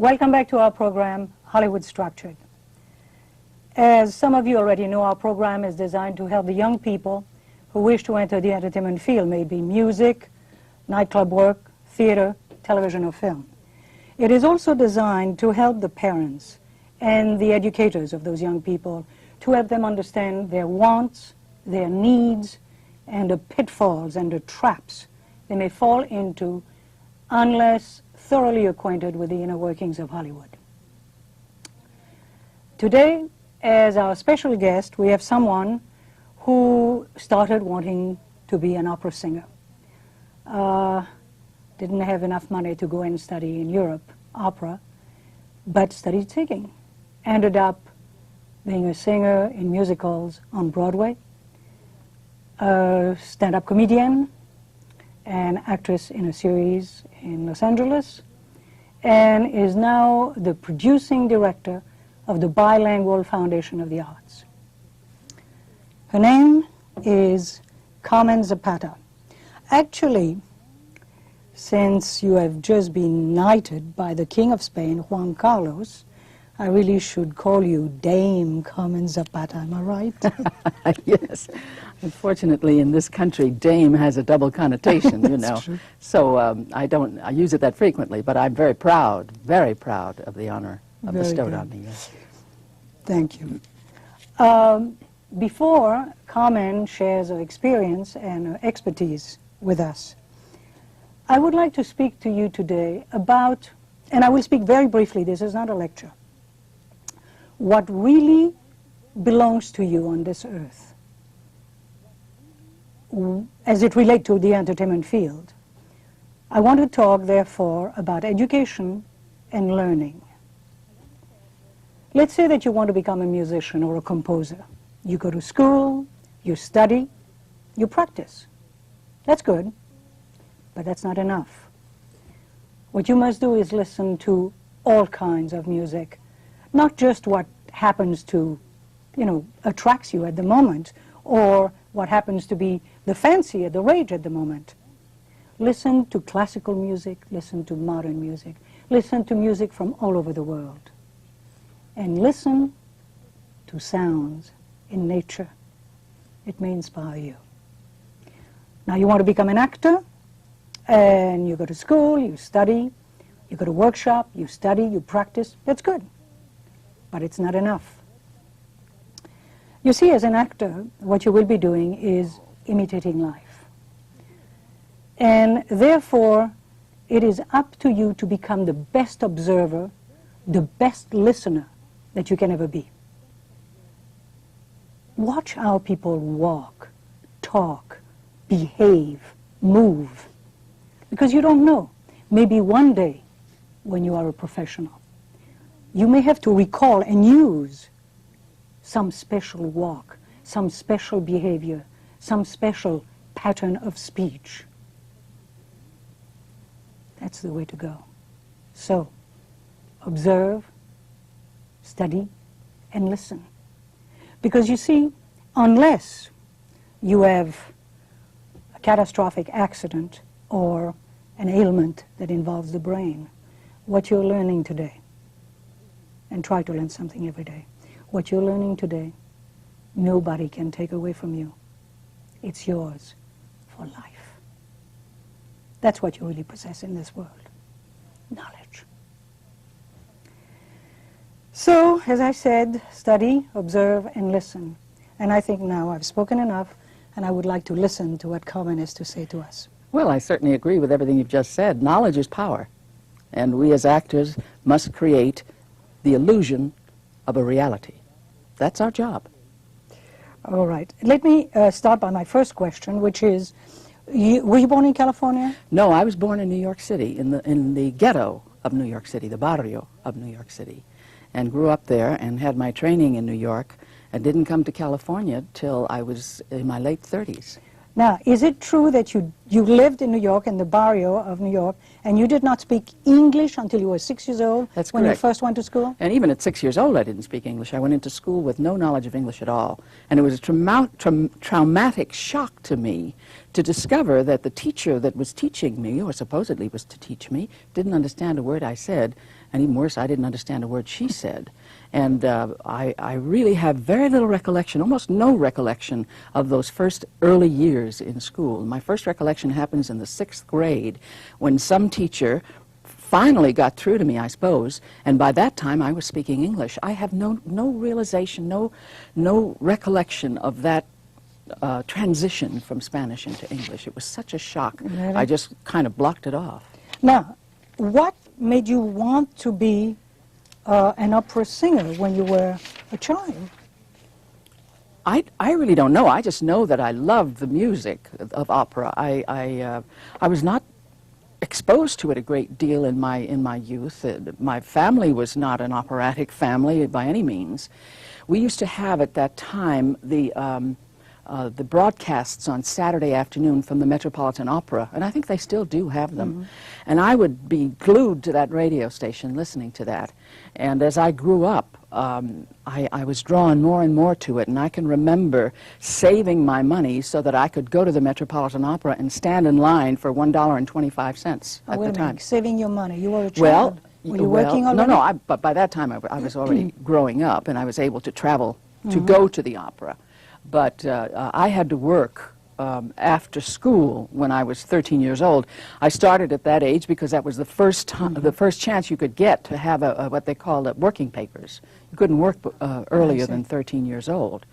Welcome back to our program, Hollywood Structured. As some of you already know, our program is designed to help the young people who wish to enter the entertainment field, maybe music, nightclub work, theater, television, or film. It is also designed to help the parents and the educators of those young people to help them understand their wants, their needs, and the pitfalls and the traps they may fall into unless thoroughly acquainted with the inner workings of Hollywood. Today, as our special guest, we have someone who started wanting to be an opera singer. Didn't have enough money to go and study in Europe, opera, but studied singing. Ended up being a singer in musicals on Broadway, a stand-up comedian, an actress in a series in Los Angeles, and is now the producing director of the Bilingual Foundation of the Arts. Her name is Carmen Zapata. Actually, since you have just been knighted by the King of Spain, Juan Carlos, I really should call you Dame Carmen Zapata, am I right? Yes. Unfortunately, in this country, dame has a double connotation, you know. True. So I use it that frequently, but I'm very proud of the honor bestowed on me. Yes. Thank you. Before Carmen shares her experience and her expertise with us, I would like to speak to you today about, and I will speak very briefly, this is not a lecture, what really belongs to you on this earth as it relates to the entertainment field. I want to talk, therefore, about education and learning. Let's say that you want to become a musician or a composer. You go to school, you study, you practice. That's good, but that's not enough. What you must do is listen to all kinds of music, not just what happens to, attracts you at the moment, or what happens to be the fancy or the rage at the moment. Listen to classical music, listen to modern music, listen to music from all over the world, and listen to sounds in nature. It may inspire you. Now you want to become an actor, and you go to school, you study, you go to workshop, you study, you practice. That's good, but it's not enough. You see, as an actor, what you will be doing is imitating life. And therefore, it is up to you to become the best observer, the best listener that you can ever be. Watch how people walk, talk, behave, move, because you don't know. Maybe one day, when you are a professional, you may have to recall and use some special walk, some special behavior, some special pattern of speech. That's the way to go. So, observe, study, and listen. Because you see, unless you have a catastrophic accident or an ailment that involves the brain, what you're learning today, and try to learn something every day, what you're learning today, nobody can take away from you. It's yours for life. That's what you really possess in this world, knowledge. So, as I said, study, observe, and listen. And I think now I've spoken enough, and I would like to listen to what Carmen has to say to us. Well, I certainly agree with everything you've just said. Knowledge is power, and we as actors must create the illusion of a reality. That's our job. All right. Let me start by my first question, which is, were you born in California? No, I was born in New York City, in the ghetto of New York City, the barrio of New York City, and grew up there and had my training in New York and didn't come to California till I was in my late 30s. Now, is it true that you lived in New York, in the barrio of New York, and you did not speak English until you were 6 years old? That's when correct. You first went to school? And even at 6 years old, I didn't speak English. I went into school with no knowledge of English at all. And it was a traumatic shock to me to discover that the teacher that was teaching me, or supposedly was to teach me, didn't understand a word I said, And even worse, I didn't understand a word she said. And I really have very little recollection, almost no recollection, of those first early years in school. My first recollection happens in the 6th grade, when some teacher finally got through to me, I suppose, and by that time I was speaking English. I have no realization, no recollection of that transition from Spanish into English. It was such a shock. Really? I just kind of blocked it off. Now, what made you want to be an opera singer when you were a child? I really don't know. I just know that I loved the music of opera. I was not exposed to it a great deal in my youth. My family was not an operatic family by any means. We used to have at that time the broadcasts on Saturday afternoon from the Metropolitan Opera, and I think they still do have them. Mm-hmm. And I would be glued to that radio station listening to that. And as I grew up, I was drawn more and more to it, and I can remember saving my money so that I could go to the Metropolitan Opera and stand in line for $1.25 at the time. Saving your money? You were a child? Well, were you working already? No, but by that time I was already growing up, and I was able to travel to go to the opera. But I had to work after school when I was 13 years old. I started at that age because that was the first time, the first chance you could get to have what they called working papers. You couldn't work earlier than 13 years old.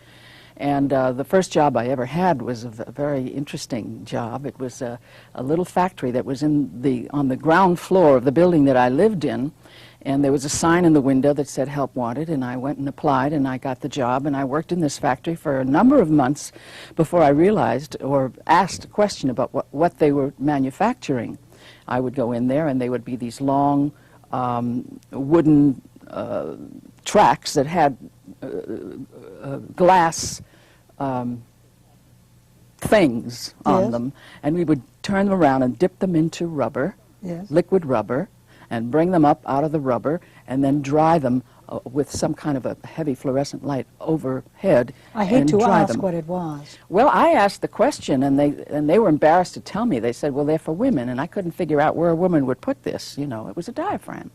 And the first job I ever had was a very interesting job. It was a little factory that was on the ground floor of the building that I lived in. And there was a sign in the window that said help wanted, and I went and applied, and I got the job, and I worked in this factory for a number of months before I realized or asked a question about what they were manufacturing. I would go in there, and they would be these long wooden tracks that had glass things on them, and we would turn them around and dip them into rubber, liquid rubber, and bring them up out of the rubber and then dry them with some kind of a heavy fluorescent light overhead. I hate to ask what it was. Well, I asked the question, and they were embarrassed to tell me. They said, well, they're for women, and I couldn't figure out where a woman would put this. You know, it was a diaphragm.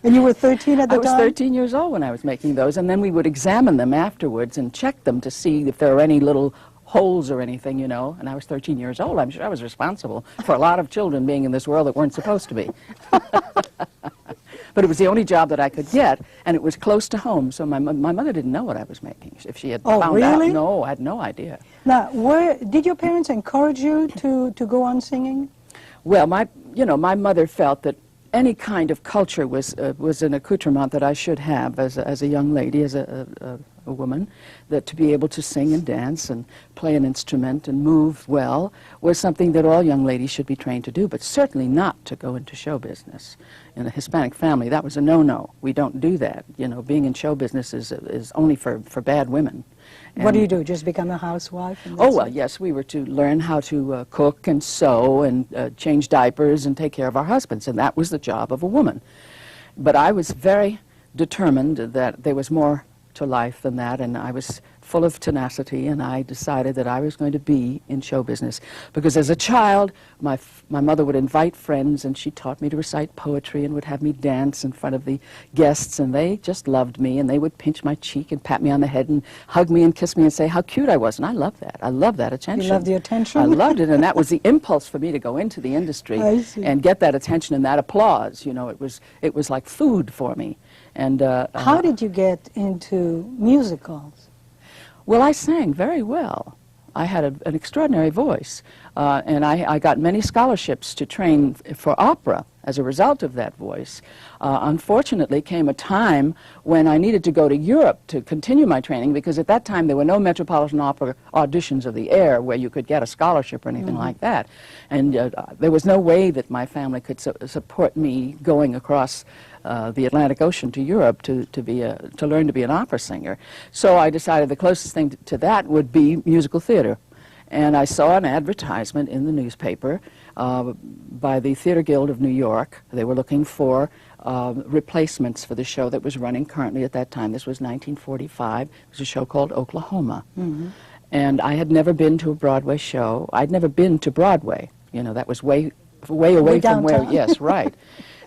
And you were 13 at the time? I was 13 years old when I was making those, and then we would examine them afterwards and check them to see if there were any little holes or anything, you know, and I was 13 years old. I'm sure I was responsible for a lot of children being in this world that weren't supposed to be. But it was the only job that I could get, and it was close to home, so my mother didn't know what I was making. If she had found out, no, I had no idea. Now, did your parents encourage you to go on singing? Well, my mother felt that any kind of culture was an accoutrement that I should have as a young lady, as a woman, that to be able to sing and dance and play an instrument and move well was something that all young ladies should be trained to do, but certainly not to go into show business. In a Hispanic family, that was a no-no. We don't do that. You know, being in show business is only for bad women. And what do you do, just become a housewife? Oh, well, yes, we were to learn how to cook and sew and change diapers and take care of our husbands, and that was the job of a woman. But I was very determined that there was more to life than that, and I was full of tenacity, and I decided that I was going to be in show business. Because as a child, my mother would invite friends, and she taught me to recite poetry and would have me dance in front of the guests, and they just loved me, and they would pinch my cheek and pat me on the head and hug me and kiss me and say how cute I was, and I loved that. I loved that attention. You loved the attention? I loved it, and that was the impulse for me to go into the industry and get that attention and that applause. You know, it was like food for me. And how did you get into musicals? Well, I sang very well. I had an extraordinary voice, and I got many scholarships to train for opera as a result of that voice. Unfortunately, came a time when I needed to go to Europe to continue my training, because at that time there were no Metropolitan Opera auditions of the air where you could get a scholarship or anything like that. And there was no way that my family could support me going across the Atlantic Ocean to Europe to learn to be an opera singer. So I decided the closest thing to that would be musical theater. And I saw an advertisement in the newspaper by the Theater Guild of New York. They were looking for replacements for the show that was running currently at that time. This was 1945. It was a show called Oklahoma. Mm-hmm. And I had never been to a Broadway show. I'd never been to Broadway. You know, that was way away from where, yes, right.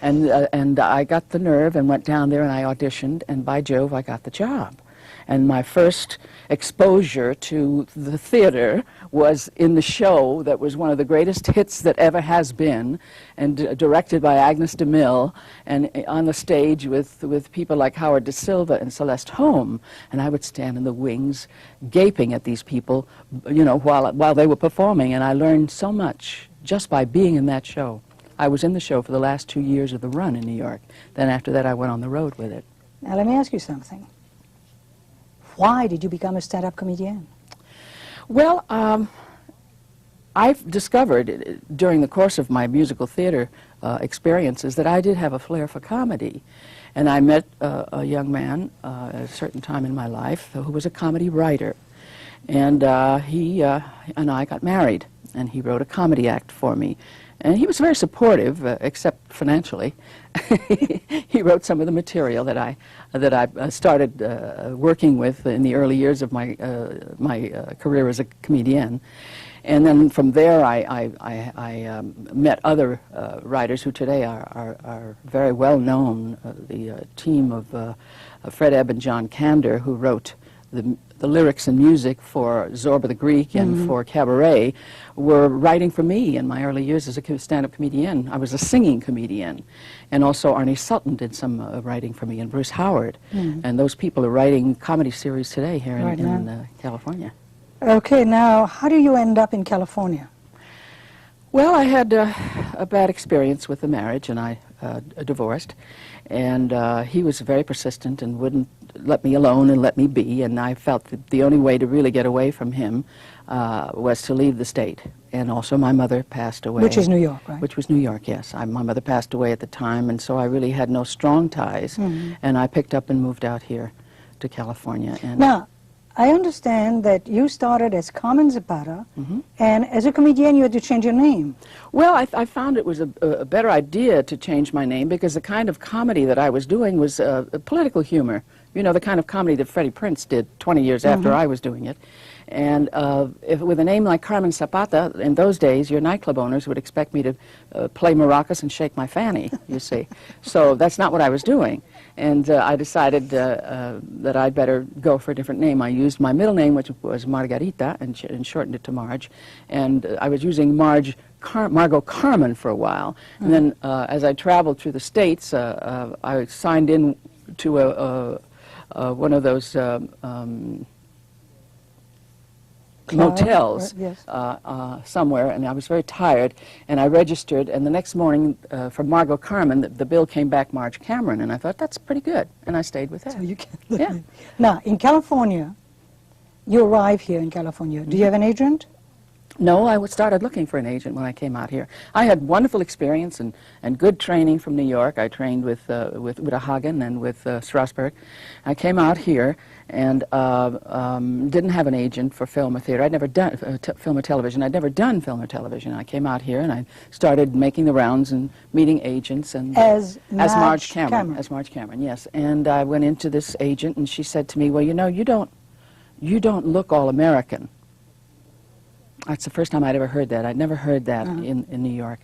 And I got the nerve and went down there and I auditioned, and by Jove, I got the job. And my first exposure to the theater was in the show that was one of the greatest hits that ever has been, and directed by Agnes DeMille, and on the stage with people like Howard Da Silva and Celeste Holm. And I would stand in the wings gaping at these people, you know, while they were performing, and I learned so much just by being in that show. I was in the show for the last 2 years of the run in New York. Then after that, I went on the road with it. Now let me ask you something. Why did you become a stand-up comedian? Well, I've discovered during the course of my musical theater experiences that I did have a flair for comedy. And I met a young man at a certain time in my life who was a comedy writer. And he and I got married, and he wrote a comedy act for me. And he was very supportive, except financially. He wrote some of the material that I started working with in the early years of my career as a comedian. And then from there, I met other writers who today are very well known. The team of Fred Ebb and John Kander, who wrote the lyrics and music for Zorba the Greek and for Cabaret, were writing for me in my early years as a stand-up comedian. I was a singing comedian. And also Arnie Sutton did some writing for me, and Bruce Howard. And those people are writing comedy series today here in California. Okay, now how do you end up in California? Well, I had a bad experience with the marriage, and I divorced. And he was very persistent and wouldn't let me alone and let me be, and I felt that the only way to really get away from him was to leave the state. And also my mother passed away. Which is New York, right? Which was New York, yes. My mother passed away at the time, and so I really had no strong ties. And I picked up and moved out here to California. And now, I understand that you started as Carmen Zapata, and as a comedian you had to change your name. Well, I found it was a better idea to change my name because the kind of comedy that I was doing was political humor. You know, the kind of comedy that Freddie Prinze did 20 years after I was doing it. And with a name like Carmen Zapata, in those days, your nightclub owners would expect me to play maracas and shake my fanny, you see. So that's not what I was doing. And I decided that I'd better go for a different name. I used my middle name, which was Margarita, and shortened it to Marge. And I was using Margot Carmen for a while. And then as I traveled through the States, I signed in to one of those motels somewhere, and I was very tired, and I registered, and the next morning for Margot Carmen, the bill came back Marge Cameron, and I thought, that's pretty good, and I stayed with that. So you can Now, in California, you arrive here in California. Do you have an agent? No, I started looking for an agent when I came out here. I had wonderful experience and good training from New York. I trained with Uta Hagen and with Strasberg. I came out here and didn't have an agent for film or theater. I'd never done film or television. I'd never done film or television. I came out here and I started making the rounds and meeting agents. And as Marge Cameron. As Marge Cameron, yes. And I went into this agent, and she said to me, well, you know, you don't look all American. That's the first time I'd ever heard that. I'd never heard that in New York.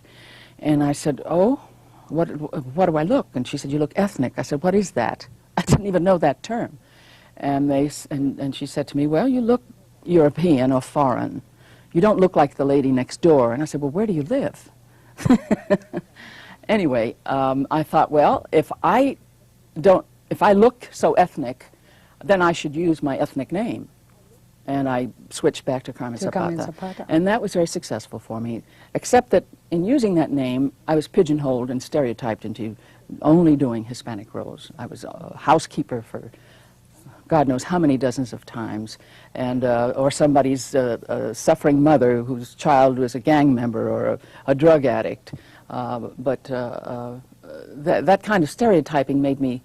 And I said, oh, what do I look? And she said, you look ethnic. I said, what is that? I didn't even know that term. And she said to me, well, you look European or foreign. You don't look like the lady next door. And I said, well, where do you live? Anyway, I thought, well, if I look so ethnic, then I should use my ethnic name. And I switched back to Carmen Zapata. And that was very successful for me, except that in using that name, I was pigeonholed and stereotyped into only doing Hispanic roles. I was a housekeeper for God knows how many dozens of times, and or somebody's suffering mother whose child was a gang member or a drug addict. But that kind of stereotyping made me,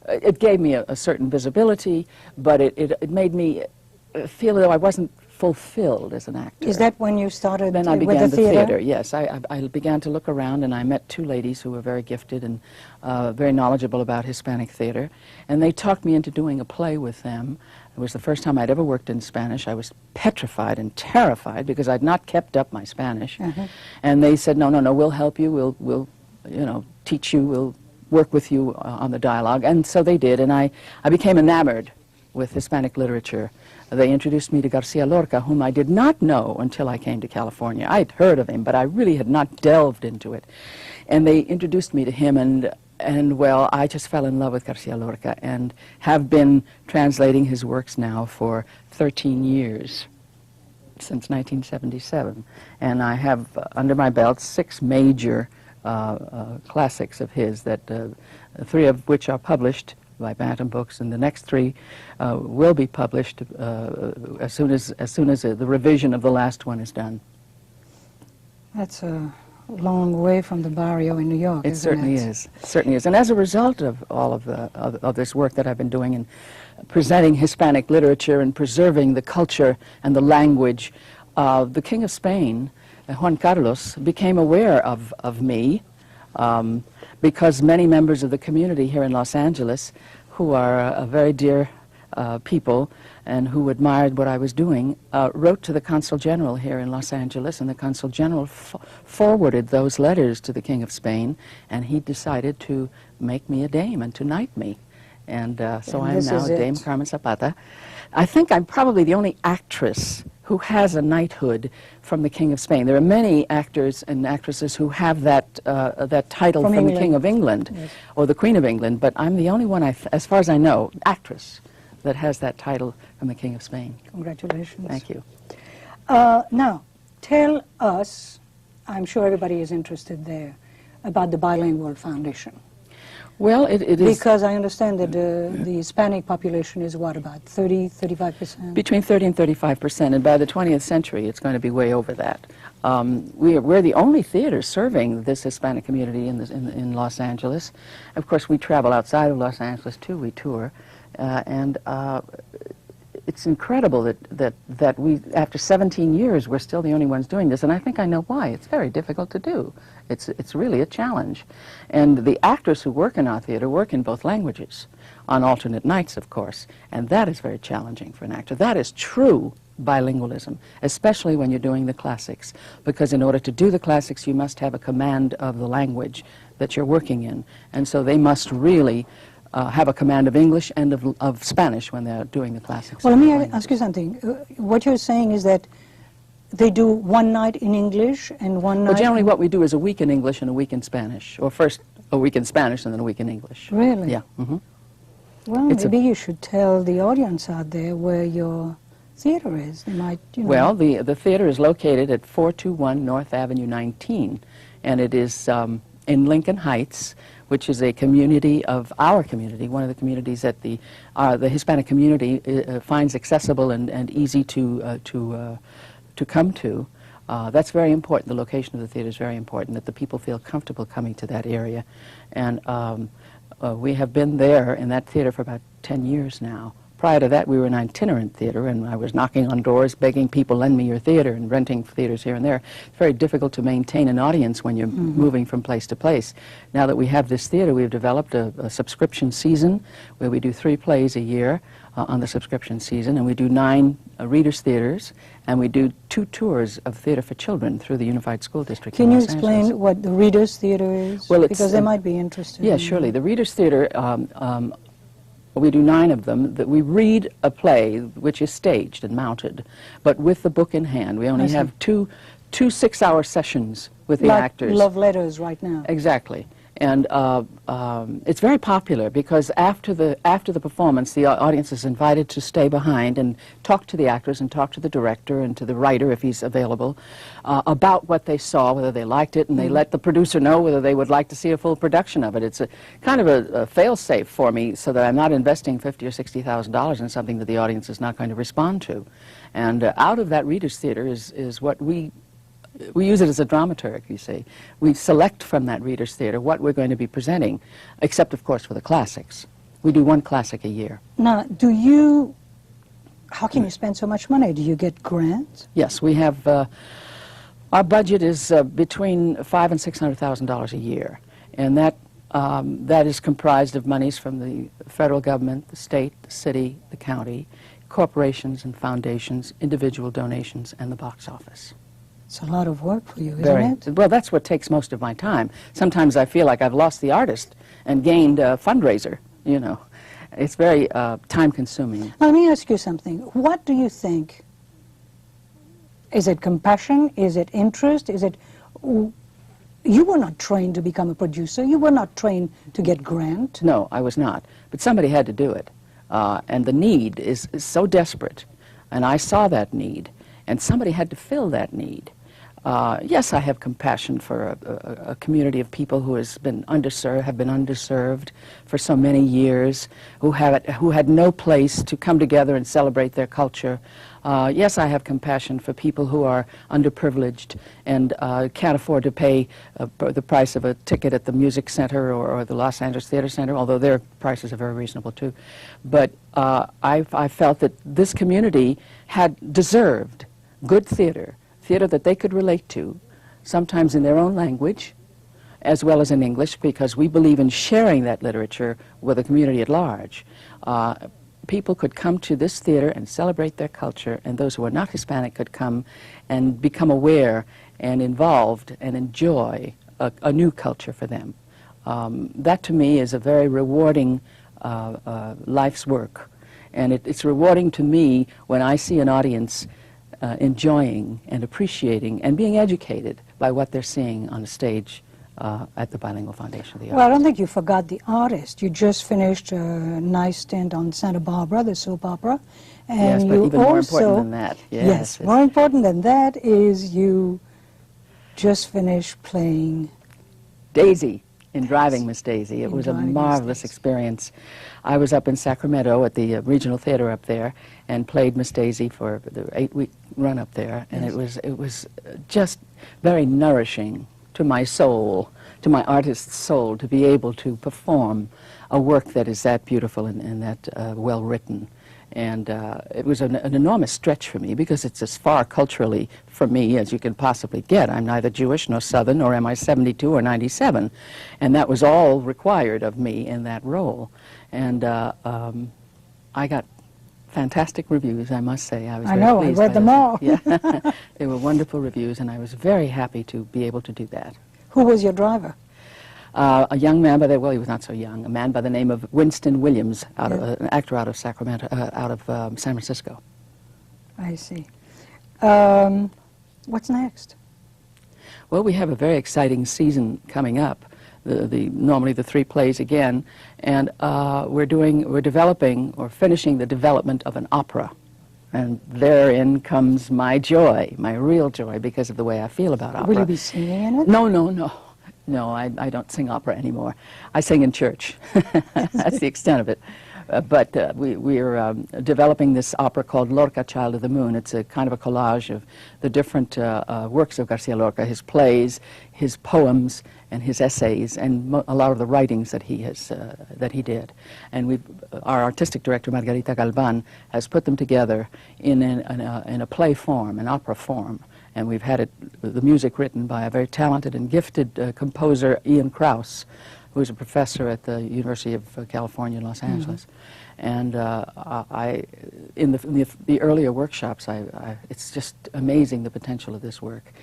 it gave me a certain visibility, but it made me feel as though I wasn't fulfilled as an actor. Is that when you started Then I with began the theater? Yes. I began to look around, and I met two ladies who were very gifted and very knowledgeable about Hispanic theater, and they talked me into doing a play with them. It was the first time I'd ever worked in Spanish. I was petrified and terrified because I'd not kept up my Spanish. And they said, no, we'll help you. We'll teach you, will work with you on the dialogue. And so they did, and I became enamored with Hispanic literature. They introduced me to Garcia Lorca, whom I did not know until I came to California. I'd heard of him, but I really had not delved into it. And they introduced me to him, and well, I just fell in love with Garcia Lorca and have been translating his works now for 13 years, since 1977. And I have under my belt 6 major classics of his, that 3 of which are published by Bantam Books, and the next 3 will be published as soon as the revision of the last one is done. That's a long way from the barrio in New York. It certainly is. It certainly is. And as a result of all of this work that I've been doing in presenting Hispanic literature and preserving the culture and the language, the King of Spain, Juan Carlos, became aware of me. Because many members of the community here in Los Angeles, who are a very dear people and who admired what I was doing, wrote to the Consul General here in Los Angeles, and the Consul General forwarded those letters to the King of Spain, and he decided to make me a dame and to knight me. And so I am now Dame Carmen Zapata. I think I'm probably the only actress who has a knighthood from the King of Spain. There are many actors and actresses who have that title from the King of England, yes, or the Queen of England, but I'm the only one, as far as I know, actress that has that title from the King of Spain. Congratulations. Thank you. Now, tell us, I'm sure everybody is interested there, about the Bilingual Foundation. Well, it is... Because I understand that the Hispanic population is what, about 30, 35%? Between 30 and 35%, and by the 20th century, it's going to be way over that. We're the only theater serving this Hispanic community in Los Angeles. Of course, we travel outside of Los Angeles, too. We tour. And it's incredible that we, after 17 years, we're still the only ones doing this, and I think I know why. It's very difficult to do. It's really a challenge. And the actors who work in our theater work in both languages, on alternate nights, of course, and that is very challenging for an actor. That is true bilingualism, especially when you're doing the classics, because in order to do the classics, you must have a command of the language that you're working in, and so they must really have a command of English and of Spanish when they're doing the classics. Well, let me ask you something. What you're saying is that they do one night in English and one night... Well, generally what we do is a week in English and a week in Spanish, or first a week in Spanish and then a week in English. Really? Yeah. Mm-hmm. Well, maybe you should tell the audience out there where your theater is. They might, you know... Well, the theater is located at 421 North Avenue 19, and it is in Lincoln Heights, which is a community of our community, one of the communities that the Hispanic community finds accessible and easy to come to. That's very important. The location of the theater is very important, that the people feel comfortable coming to that area. And we have been there in that theater for about 10 years now. Prior to that, we were an itinerant theater, and I was knocking on doors, begging people, lend me your theater, and renting theaters here and there. It's very difficult to maintain an audience when you're moving from place to place. Now that we have this theater, we've developed a subscription season where we do 3 plays a year on the subscription season, and we do 9 readers' theaters, and we do 2 tours of theater for children through the Unified School District in Los Angeles. Can you explain what the readers' theater is? Well, because they might be interested. Yeah, surely. The readers' theater, we do 9 of them. That we read a play which is staged and mounted, but with the book in hand. We only have two 6-hour sessions with the actors. Like Love Letters right now. Exactly. And it's very popular because after the performance, the audience is invited to stay behind and talk to the actors and talk to the director and to the writer, if he's available, about what they saw, whether they liked it, and they let the producer know whether they would like to see a full production of it. It's a kind of a fail-safe for me, so that I'm not investing $50,000 or $60,000 in something that the audience is not going to respond to. And out of that readers' theater is what we use it as a dramaturg, you see. We select from that readers' theater what we're going to be presenting, except, of course, for the classics. We do 1 classic a year. Now, how can you spend so much money? Do you get grants? Yes, we have, our budget is between $500,000 and $600,000 a year, and that is comprised of monies from the federal government, the state, the city, the county, corporations and foundations, individual donations, and the box office. It's a lot of work for you, isn't Very. it? Well, that's what takes most of my time. Sometimes I feel like I've lost the artist and gained a fundraiser, you know. It's very time-consuming. Now, let me ask you something. What do you think? Is it compassion? Is it interest? Is it... You were not trained to become a producer. You were not trained to get grant. No, I was not. But somebody had to do it. And the need is so desperate. And I saw that need. And somebody had to fill that need. Yes, I have compassion for a community of people who have been underserved for so many years, who had no place to come together and celebrate their culture. Yes, I have compassion for people who are underprivileged and can't afford to pay the price of a ticket at the Music Center or the Los Angeles Theater Center, although their prices are very reasonable too. But I felt that this community had deserved good theater that they could relate to, sometimes in their own language, as well as in English, because we believe in sharing that literature with the community at large. People could come to this theater and celebrate their culture, and those who are not Hispanic could come and become aware and involved and enjoy a new culture for them. That, to me, is a very rewarding life's work. And it's rewarding to me when I see an audience enjoying and appreciating and being educated by what they're seeing on the stage at the Bilingual Foundation of the Arts. Well, I don't think you forgot the artist. You just finished a nice stint on Santa Barbara, the soap opera. And yes, but you even more important than that. Yes, more important than that is you just finished playing Daisy in Driving Miss Daisy. It was a marvelous experience. I was up in Sacramento at the regional theater up there and played Miss Daisy for the 8-week run up there, and it was just very nourishing to my soul, to my artist's soul, to be able to perform a work that is that beautiful and that well written. And it was an enormous stretch for me because it's as far culturally from me as you can possibly get. I'm neither Jewish nor Southern, nor am I 72 or 97. And that was all required of me in that role. And I got fantastic reviews, I must say. I was very pleased. I read them all. Yeah. They were wonderful reviews, and I was very happy to be able to do that. Who was your driver? A young man by the, well, he was not so young, a man by the name of Winston Williams, an actor out of Sacramento, out of San Francisco. I see. What's next? Well, we have a very exciting season coming up. Normally the 3 plays again, and we're developing or finishing the development of an opera. And therein comes my joy, my real joy, because of the way I feel about opera. Will you be singing in it? No, no, no. No, I don't sing opera anymore. I sing in church. That's the extent of it. But we're developing this opera called Lorca, Child of the Moon. It's a kind of a collage of the different works of Garcia Lorca, his plays, his poems, and his essays, and a lot of the writings that he did. And our artistic director, Margarita Galvan, has put them together in a play form, an opera form. And we've had the music written by a very talented and gifted composer, Ian Krauss, who's a professor at the University of California in Los Angeles. And in the earlier workshops, it's just amazing the potential of this work.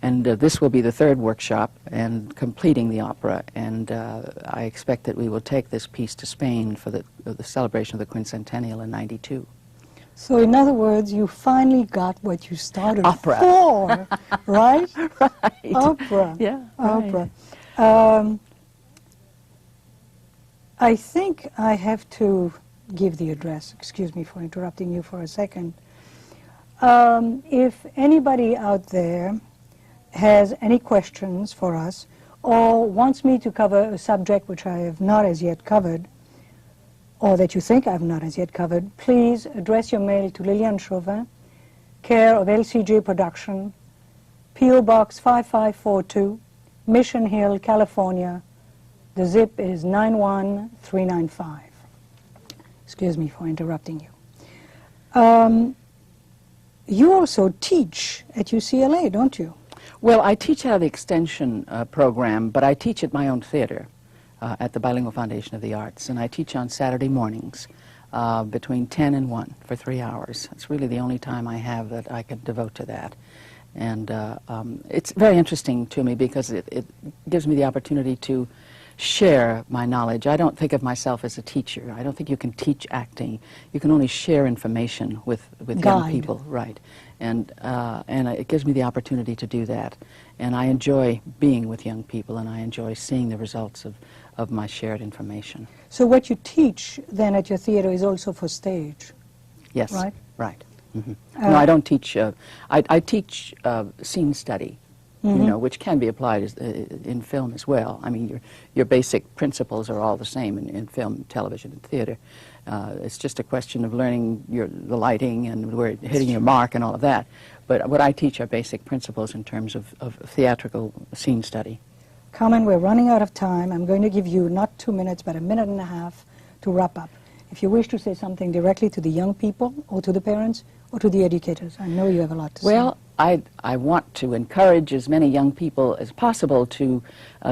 And this will be the 3rd workshop and completing the opera. And I expect that we will take this piece to Spain for the celebration of the quincentennial in '92. So in other words, you finally got what you started Opera. for, right? Right. Opera. Yeah. Opera. Right. I think I have to give the address. Excuse me for interrupting you for a second. If anybody out there has any questions for us or wants me to cover a subject which I have not as yet covered, or that you think I have not as yet covered, please address your mail to Lilyan Chauvin, care of LCJ Production, P.O. Box 5542, Mission Hill, California. The zip is 91395. Excuse me for interrupting you. You also teach at UCLA, don't you? Well, I teach out of the extension program, but I teach at my own theater. At the Bilingual Foundation of the Arts, and I teach on Saturday mornings between 10 and 1 for 3 hours. It's really the only time I have that I can devote to that. And it's very interesting to me because it gives me the opportunity to share my knowledge. I don't think of myself as a teacher. I don't think you can teach acting. You can only share information with young people, right? And it gives me the opportunity to do that. And I enjoy being with young people, and I enjoy seeing the results of my shared information. So what you teach then at your theater is also for stage? Yes, right? Right. No, I don't teach. I teach scene study, you know, which can be applied in film as well. I mean, your basic principles are all the same in film, television, and theater. It's just a question of learning the lighting and hitting your mark and all of that. But what I teach are basic principles in terms of theatrical scene study. Carmen, we're running out of time. I'm going to give you not 2 minutes, but a minute and a half to wrap up. If you wish to say something directly to the young people, or to the parents, or to the educators, I know you have a lot to say. Well, I want to encourage as many young people as possible to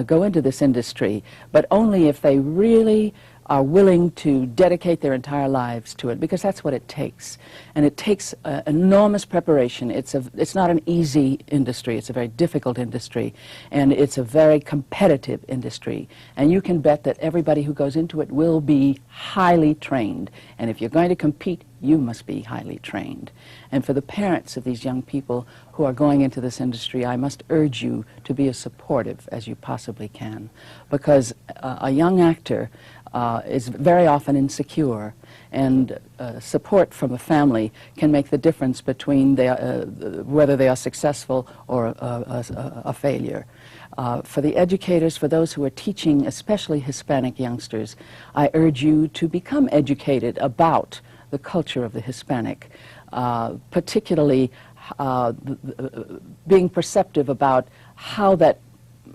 go into this industry, but only if they really are willing to dedicate their entire lives to it, because that's what it takes. And it takes enormous preparation. It's not an easy industry. It's a very difficult industry, and it's a very competitive industry. And you can bet that everybody who goes into it will be highly trained. And if you're going to compete, you must be highly trained. And for the parents of these young people who are going into this industry, I must urge you to be as supportive as you possibly can, because a young actor is very often insecure, and support from a family can make the difference between whether they are successful or a failure. For the educators, for those who are teaching, especially Hispanic youngsters, I urge you to become educated about the culture of the Hispanic, particularly being perceptive about how that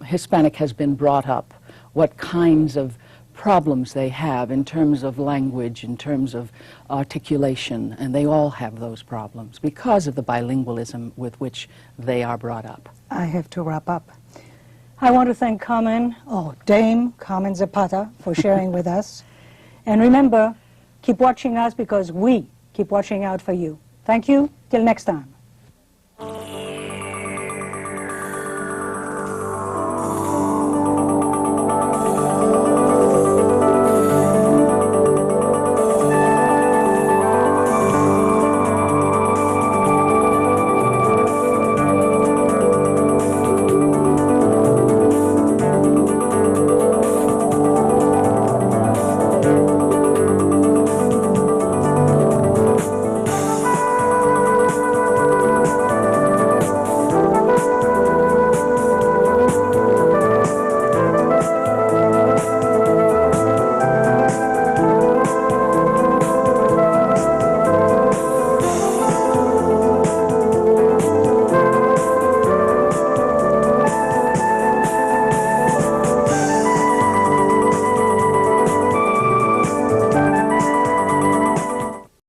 Hispanic has been brought up, what kinds of problems they have in terms of language, in terms of articulation, and they all have those problems because of the bilingualism with which they are brought up. I have to wrap up. I want to thank Dame Carmen Zapata for sharing with us. And remember, keep watching us because we keep watching out for you. Thank you. Till next time.